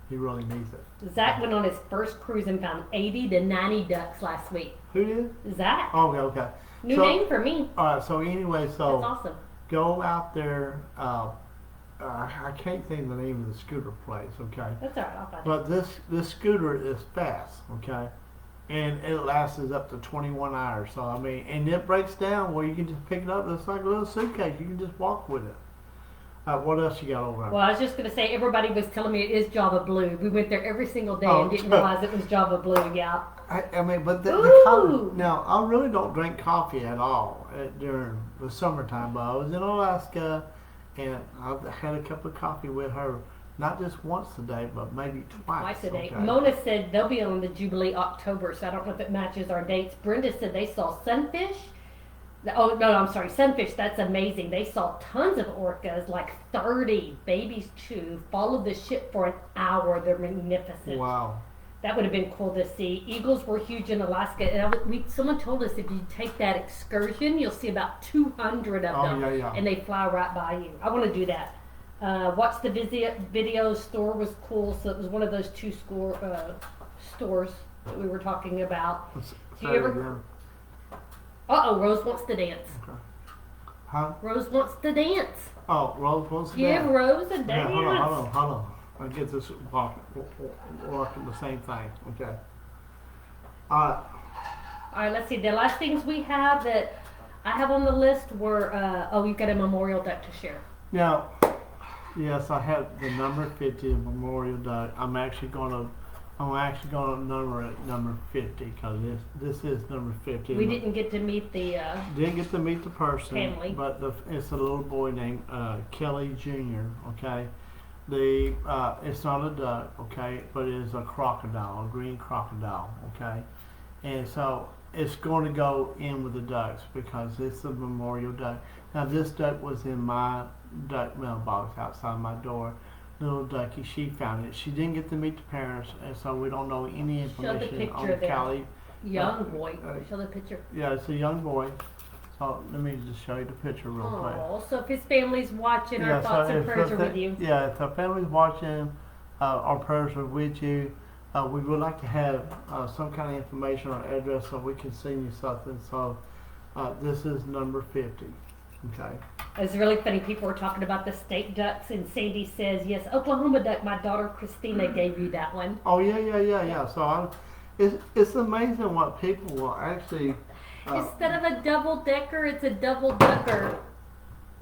he really needs it. Zach went on his first cruise and found 80 to 90 ducks last week. Who did? Zach, Oh, okay. new so- name for me. All right. So anyway, That's so awesome. go out there. I can't think of the name of the scooter place. Okay. That's all right. I'll find it. But this scooter is fast. Okay. And it lasts up to 21 hours. So I mean, and it breaks down where you can just pick it up. It's like a little suitcase. You can just walk with it. What else you got over there? Well, I was just gonna say everybody was telling me it is Java Blue. We went there every single day Oh, and didn't realize it was Java Blue. Yeah. I mean, but the Ooh. coffee, now I really don't drink coffee at all during the summertime. But I was in Alaska, and I had a cup of coffee with her, not just once a day, but maybe Twice a day. Okay. Mona said they'll be on the Jubilee October, so I don't know if it matches our dates. Brenda said they saw sunfish. Oh, no, I'm sorry, sunfish. That's amazing. They saw tons of orcas, like 30 babies too. Followed the ship for an hour. They're magnificent. Wow. That would have been cool to see. Eagles were huge in Alaska. And someone told us if you take that excursion, you'll see about 200 of Oh, them. yeah, yeah. And they fly right by you. I want to do that. Watch the video. Store was cool. So it was one of those two stores that we were talking about. Do you ever? again. Rose wants to dance. Okay. Huh? Rose wants to dance. Oh, Rose wants to Give dance. Rose a Yeah, dance. hold on. I get this walking the same thing. Okay. All right, let's see. The last things we have that I have on the list were, you've got a memorial duck to share. Now, yes, I have the number 50 Memorial Duck. I'm actually gonna number it number 50 because this is number 50. We didn't get to meet the, Didn't get to meet the person, family. but it's a little boy named Kelly Jr. Okay, it's not a duck, okay, but it is a crocodile, a green crocodile, okay, and so it's going to go in with the ducks because it's a memorial duck. Now this duck was in my duck mailbox outside my door. Little ducky, she found it. She didn't get to meet the parents, and so we don't know any Show the information picture on there. Kelly. Young boy. Show the picture. Yeah, it's a young boy. So let me just show you the picture real quick. Oh, so if his family's watching, our thoughts and prayers are with you. Yeah, if our family's watching, our prayers are with you. We would like to have some kind of information or address so we can send you something. So this is number 50. Okay. It's really funny. People were talking about the state ducks, and Sandy says, "Yes, Oklahoma duck. My daughter Christina gave you that one." Oh yeah. So it's amazing what people will actually. Instead of a double decker, it's a double ducker.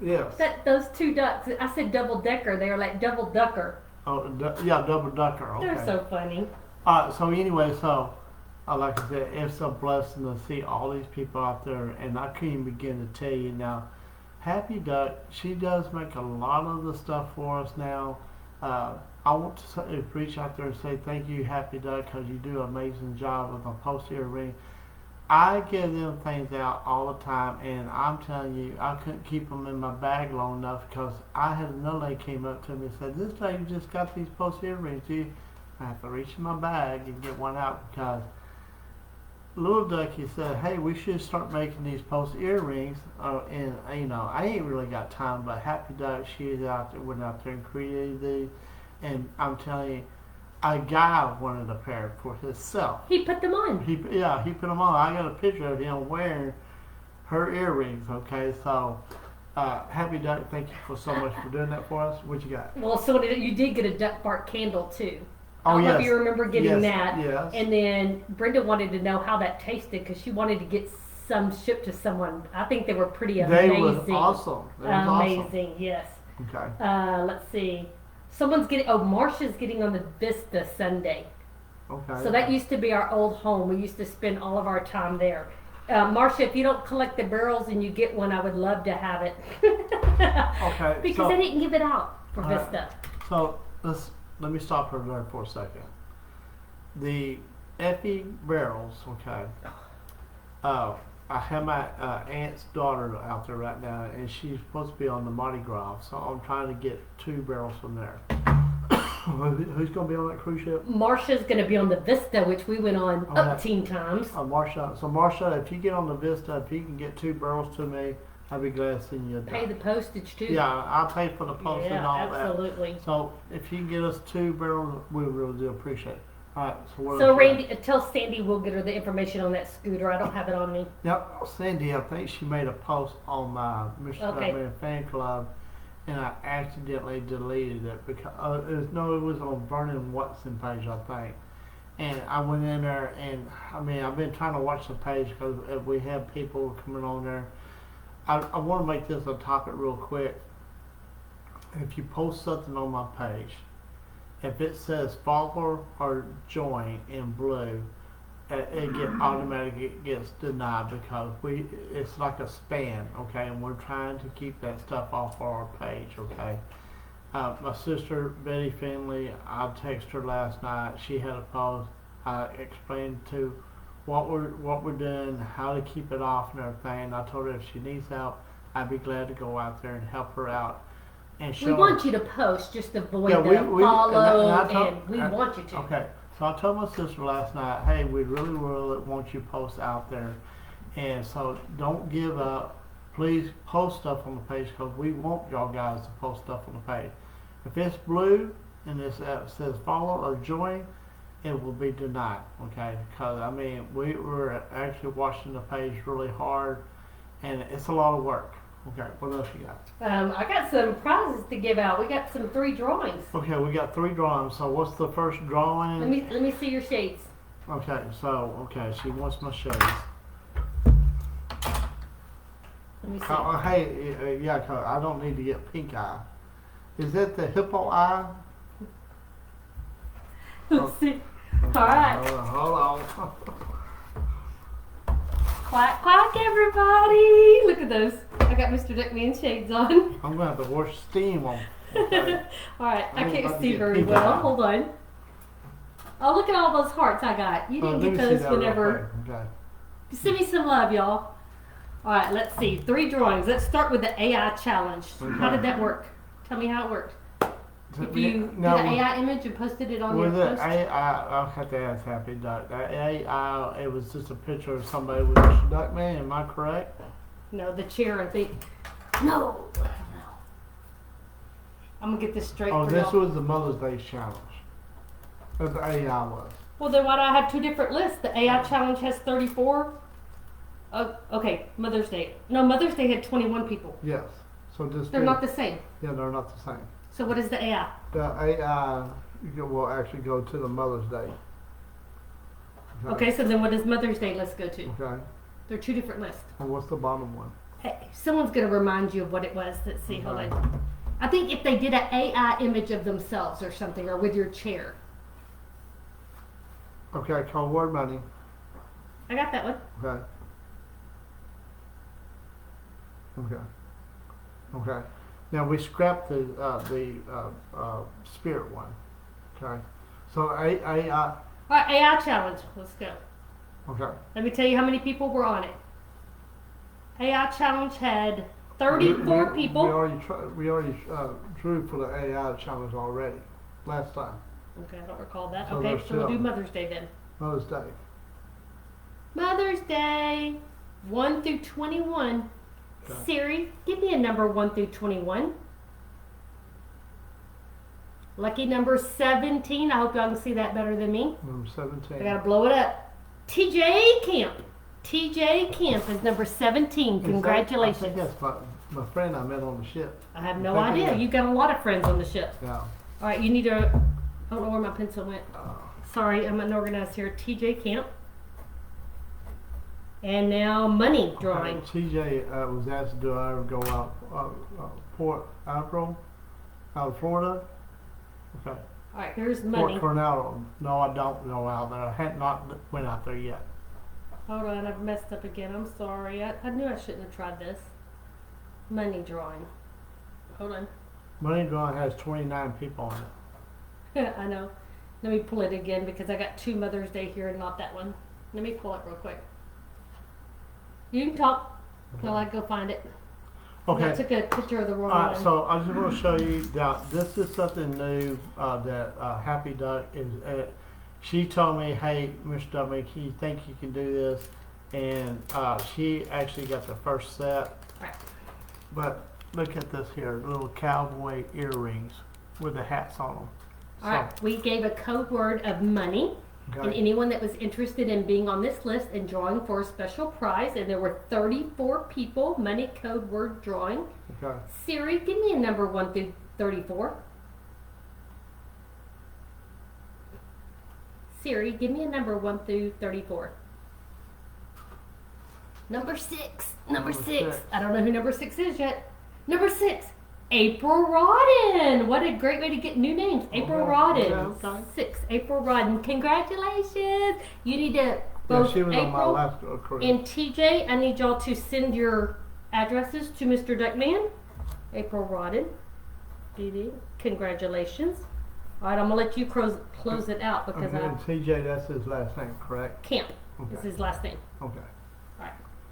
Yes. Those two ducks. I said double decker. They were like double ducker. Oh yeah, double ducker. Okay. They're so funny. So anyway, like I said, it's a blessing to see all these people out there, and I couldn't even begin to tell you now. Happy Duck, she does make a lot of the stuff for us now. I want to reach out there and say thank you, Happy Duck, because you do an amazing job with a post earring. I give them things out all the time, and I'm telling you, I couldn't keep them in my bag long enough because I had another lady came up to me and said, "This lady just got these post earrings. I have to reach in my bag and get one out because." Little Ducky said, "Hey, we should start making these post earrings." And I ain't really got time, but Happy Duck, went out there and created these. And I'm telling you, a guy wanted a pair for himself. He put them on. He put them on. I got a picture of him wearing her earrings. Okay, so Happy Duck, thank you so much for doing that for us. What you got? Well, so you did get a duck bark candle too. Oh, I don't know yes. if you remember getting that. Yes. And then Brenda wanted to know how that tasted because she wanted to get some shipped to someone. I think they were pretty amazing. They was awesome. Amazing, yes. Okay. Let's see. Marcia's getting on the Vista Sunday. Okay. So that used to be our old home. We used to spend all of our time there. Marcia, if you don't collect the barrels and you get one, I would love to have it. Okay. Because I didn't give it out for Vista. So let me stop her there for a second. The Effie barrels, okay. I have my aunt's daughter out there right now, and she's supposed to be on the Mardi Gras, so I'm trying to get 2 barrels from there. Who's going to be on that cruise ship? Marsha's gonna be on the Vista, which we went on Okay. up teen times. Marsha. So Marsha, if you get on the Vista, if you can get 2 barrels to me, I'd be glad to see you. Pay the postage too. Yeah, I'll pay for the post and all absolutely. that. So if you can get us 2 barrels, we really do appreciate it. All right. So what So else? Randy, tell Sandy we'll get her the information on that scooter. I don't have it on me. Yep, Cindy, I think she made a post on my Mr. Okay. Batman fan club, and I accidentally deleted it because it was on Vernon Watson page, I think. And I went in there, and I mean, I've been trying to watch the page because we have people coming on there. I want to make this a topic real quick. If you post something on my page, if it says follow or join in blue, it gets denied because it's like a spam, okay, and we're trying to keep that stuff off our page, okay. My sister Betty Finley, I texted her last night. She had a post. I explained to what we're doing, how to keep it off and everything. I told her if she needs help, I'd be glad to go out there and help her out. And We want you to post, just avoid Yeah, the we- follow, and I told- and we I- want you to. Okay, so I told my sister last night, hey, we really want you posts out there, and so don't give up. Please post stuff on the page because we want y'all guys to post stuff on the page. If it's blue and it says follow or join, it will be denied. Okay, because I mean we were actually watching the page really hard, and it's a lot of work. Okay, what else you got? I got some prizes to give out. We got some 3 drawings. Okay, we got 3 drawings. So what's the first drawing? Let me see your shades. Okay, so she wants my shades. Let me see. Hey, yeah, 'cause I don't need to get pink eye. Is that the hippo eye? Let's see. All right. Hold on. Quack, quack, everybody. Look at those. I got Mr. Duckman shades on. I'm gonna have to wash steam on. Okay. All right. I I'm can't about to see get very pink well. eye. Hold on. Oh, look at all those hearts I got. You didn't Let me get see those that real whenever. quick. Okay. Send me some love, y'all. All right, let's see. 3 drawings. Let's start with the AI challenge. How Okay. did that work? Tell me how it worked. If you did Now, an AI image and posted it on your with it, post. I'll have to ask Happy Duck. That AI, it was just a picture of somebody with Mr. Duckman. Am I correct? No, the chair, I think. No. I'm gonna get this straight Oh, for this y'all. was the Mother's Day challenge. That's the AI was. Well, then why do I have 2 different lists? The AI challenge has 34. Oh, okay, Mother's Day. No, Mother's Day had 21 people. Yes. So just They're not the same. yeah, they're not the same. So what is the AI? The AI will actually go to the Mother's Day. Okay, so then what does Mother's Day list go to? Okay. They're 2 different lists. And what's the bottom one? Hey, someone's gonna remind you of what it was. Let's see, hold Okay. on. I think if they did an AI image of themselves or something, or with your chair. Okay, cold word money. I got that one. Okay. Okay. Okay. Now we scrapped the spirit one. Okay. So AI. All right, AI challenge. Let's go. Okay. Let me tell you how many people were on it. AI challenge had 34 people. We already drew for the AI challenge already last time. Okay, I don't recall that. So Okay, there's so we'll 2 do of them. Mother's Day then. Mother's Day. Mother's Day, 1 through 21. Okay. Siri, give me a number 1 through 21. Lucky number 17. I hope y'all can see that better than me. Number 17. I gotta blow it up. TJ Camp. TJ Camp is number 17. Is that- Congratulations. I think that's my friend I met on the ship. I have no I think idea. it is. You've got a lot of friends on the ship. Yeah. All right, you need to. I don't know where my pencil went. Sorry, I'm unorganized here. TJ Camp. And now money drawing. TJ was asked, do I ever go out Port April, out of Florida? Okay. All right, here's Port money. Coronado. No, I don't go out there. I had not went out there yet. Hold on, I've messed up again. I'm sorry. I knew I shouldn't have tried this. Money drawing. Hold on. Money Drawing has 29 people on it. I know. Let me pull it again because I got 2 Mother's Day here and not that one. Let me pull it real quick. You can talk till I go find it. I Okay. took a picture of the wrong Alright, one. so I just want to show you that this is something new that Happy Duck is. She told me, "Hey, Mr. Duckman, you think you can do this?" And she actually got the first set. Right. But look at this here, little cowboy earrings with the hats on them. All right, we gave a code word of money, and Okay. anyone that was interested in being on this list and drawing for a special prize, and there were 34 people, money code word drawing. Okay. Siri, give me a number 1 through 34. Siri, give me a number 1 through 34. Number 6. Number Number 6. six. I don't know who number 6 is yet. Number 6. April Rodden. What a great way to get new names. April Okay, Rodden. okay. 6. April Rodden. Congratulations. You need to Yeah, both she was on my April last cruise. and TJ. I need y'all to send your addresses to Mr. Duckman. April Rodden. Dee. Congratulations. All right, I'm gonna let you close it out because I And TJ, that's his last name, correct? Camp is Okay. his last name. Okay.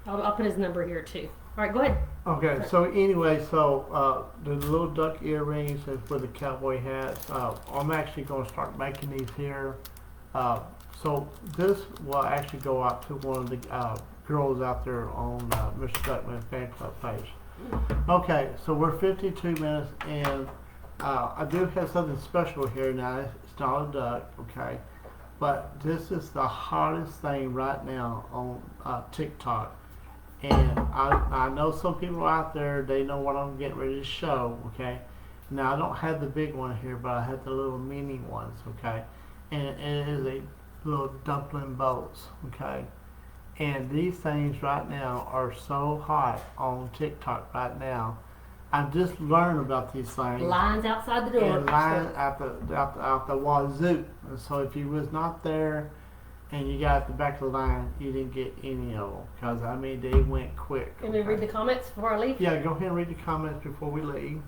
I'll put his number here too. All right, go ahead. Okay, so anyway, the little duck earrings is with the cowboy hats. I'm actually going to start making these here. So this will actually go out to one of the girls out there on Mr. Duckman fan club page. Okay, so we're 52 minutes in. I do have something special here now. It's not a duck, okay? But this is the hottest thing right now on TikTok. And I know some people out there, they know what I'm getting ready to show, okay? Now, I don't have the big one here, but I have the little mini ones, okay? And it is a little dumpling bowls, okay? And these things right now are so hot on TikTok right now. I just learned about these things. Lines outside the door. And line out the wazoo. And so if you was not there and you got at the back of the line, you didn't get any of them. Because, I mean, they went quick. Can we read the comments before I leave? Yeah, go ahead and read the comments before we leave.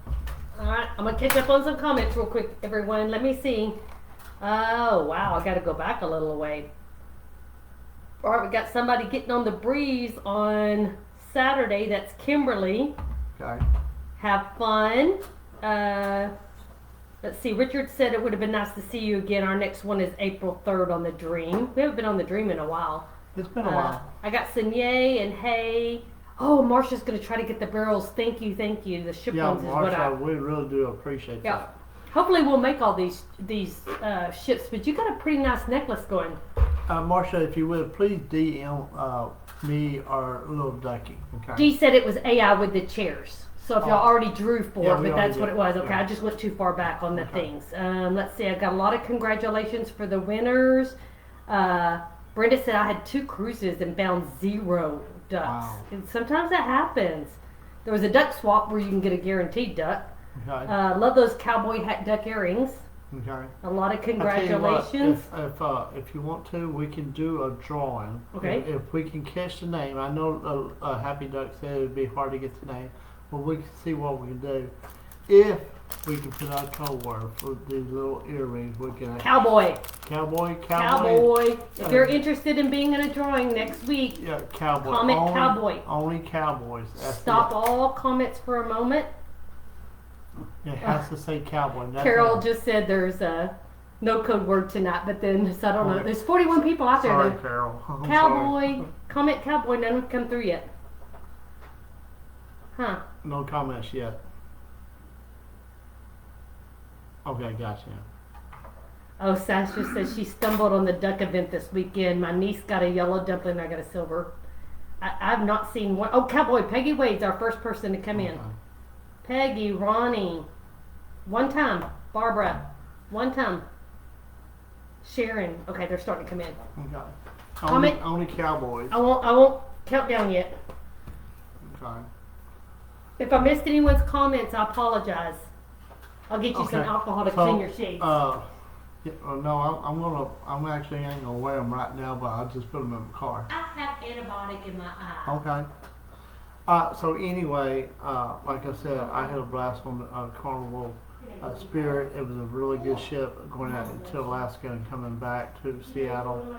All right, I'm gonna catch up on some comments real quick, everyone. Let me see. Oh wow, I got to go back a little way. All right, we got somebody getting on the breeze on Saturday. That's Kimberly. Okay. Have fun. Let's see. Richard said it would have been nice to see you again. Our next one is April 3rd on the Dream. We haven't been on the Dream in a while. It's been a while. I got Sanye and Hey. Oh, Marsha's gonna try to get the barrels. Thank you, thank you. The ship Yeah, ones is what I. Marsha, we really do appreciate Yeah. that. Hopefully we'll make all these ships. But you got a pretty nice necklace going. Marsha, if you would, please DM me or Little Ducky. Okay. Dee said it was AI with the chairs. So if y'all Oh. already drew for Yeah, it, we but that's already what did. it was. Okay, Yeah. I just went too far back on the Okay. things. Let's see, I got a lot of congratulations for the winners. Brenda said I had 2 cruises and found 0 ducks. Wow. And sometimes that happens. There was a duck swap where you can get a guaranteed duck. Okay. Love those cowboy hat duck earrings. Okay. A lot of I tell you what, congratulations. if you want to, we can do a drawing. Okay. If we can catch the name, I know Happy Duck said it would be hard to get the name, but we can see what we can do. If we can put out a code word for these little earrings, we can. Cowboy. Cowboy. Cowboy. If Uh, you're interested in being in a drawing next week, Yeah, cowboy. Comment only, cowboy. Only cowboys. That's stop it. all comments for a moment. It has to say cowboy. That's Carol it. just said there's no code word tonight, but then so I don't know. Okay. There's 41 people out there. Sorry, Though. Carol. I'm Cowboy. sorry. Comment cowboy. None have come through yet. Huh. No comments yet. Okay, gotcha. Oh, Sash just says she stumbled on the duck event this weekend. My niece got a yellow dumpling. I got a silver. I've not seen one. Oh, Cowboy. Peggy Wade's our first person to come in. Okay. Peggy, Ronnie. One time. Barbara. One time. Sharon. Okay, they're starting to come in. Okay. Comment- Only cowboys. I won't count down yet. Okay. If I missed anyone's comments, I apologize. I'll get you some Okay. alcohol to So, clean your shades. Yeah, no, I'm actually ain't gonna wear them right now, but I'll just put them in my car. I have antibiotic in my eye. Okay. So anyway, like I said, I had a blast on the Carnival Spirit. It was a really good ship going out to Alaska and coming back to Seattle.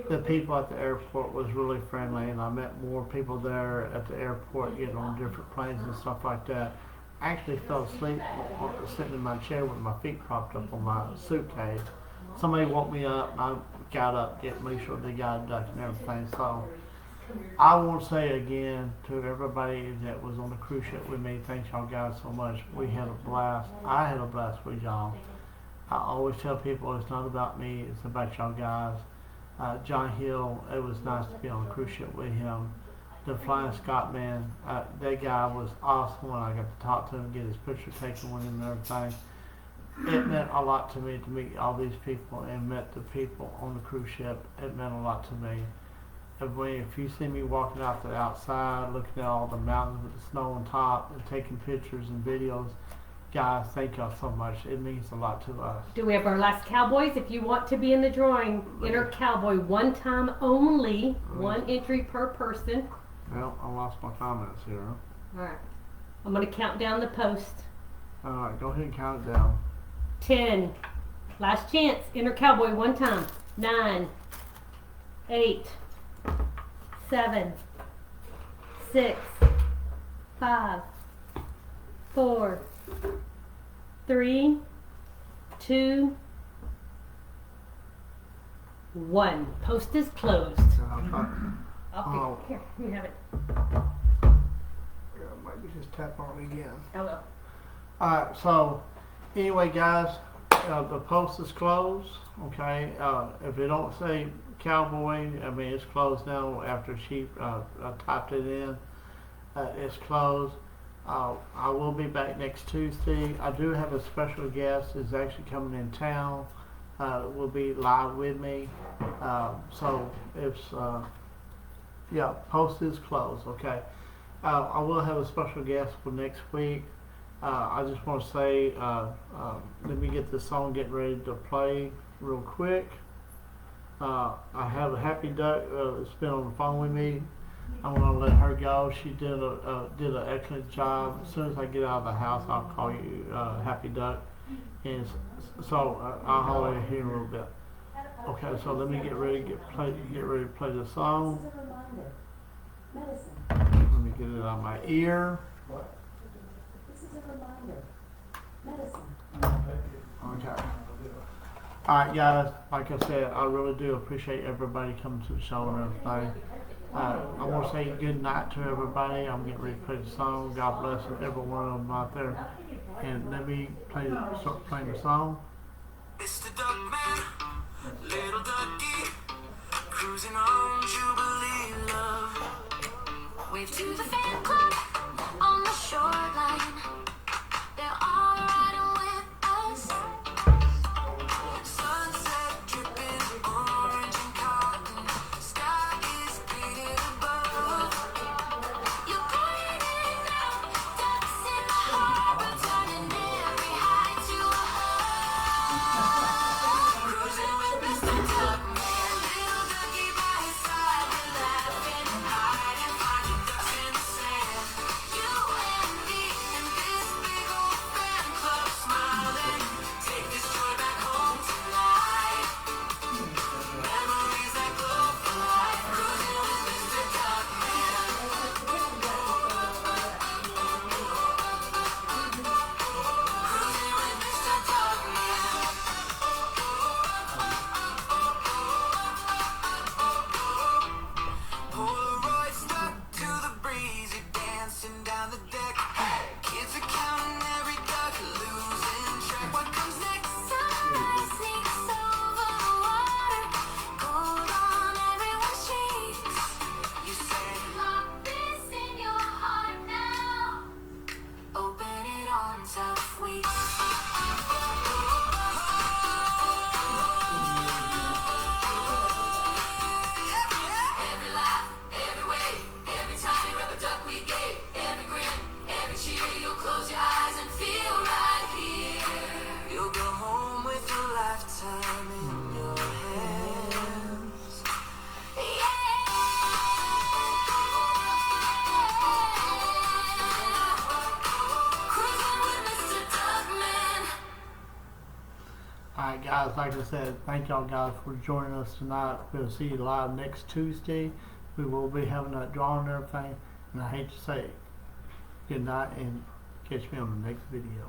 The people at the airport was really friendly, and I met more people there at the airport, getting on different planes and stuff like that. I actually fell asleep sitting in my chair with my feet propped up on my suitcase. Somebody woke me up, and I got up, make sure they got a duck and everything. So I want to say again to everybody that was on the cruise ship with me, thank y'all guys so much. We had a blast. I had a blast with y'all. I always tell people it's not about me, it's about y'all guys. John Hill, it was nice to be on a cruise ship with him. The Flying Scotsman, that guy was awesome when I got to talk to him, get his picture taken with him and everything. It meant a lot to me to meet all these people and met the people on the cruise ship. It meant a lot to me. If you see me walking out the outside, looking at all the mountains with the snow on top and taking pictures and videos, guys, thank y'all so much. It means a lot to us. Do we have our last Cowboys? If you want to be in the drawing, enter Cowboy one time only, one entry per person. Well, I lost my comments here. All right. I'm going to count down the post. All right, go ahead and count it down. 10. Last chance. Enter Cowboy one time. 9, 8, 7, 6, 5, 4, 3, 2, 1. Post is closed. Oh. Here, you have it. Maybe just tap on it again. I will. Alright, so anyway, guys, the post is closed. Okay, if it don't say Cowboy, I mean it's closed now. After she typed it in, it's closed. I will be back next Tuesday. I do have a special guest is actually coming in town. Will be live with me. So it's yeah, post is closed. Okay. I will have a special guest for next week. I just want to say, let me get this song getting ready to play real quick. I have a Happy Duck that's been on the phone with me. I'm going to let her go. She did an excellent job. As soon as I get out of the house, I'll call you Happy Duck. And so I'll holler at you here in a little bit. Okay, so let me get ready to play the song. Let me get it on my ear. This is a reminder. Medicine. Okay. Alright guys, like I said, I really do appreciate everybody coming to the show and everything. I want to say good night to everybody. I'm getting ready to play the song. God bless every one of them out there. And let me start playing the song. It's the duck man, little ducky, cruising on Jubilee love. Wave to the fan club on the shoreline. They're all riding with us. Sunset dripping orange and cotton. Sky is painted above. You're pointing out ducks in the harbor, turning every high to a hug. Cruising with Mr. Duckman, little ducky by his side. We're laughing and hiding, finding ducks in the sand. You and me and Alright guys, like I said, thank y'all guys for joining us tonight. We'll see you live next Tuesday. We will be having that drawing and everything. And I hate to say it. Good night and catch me on the next video.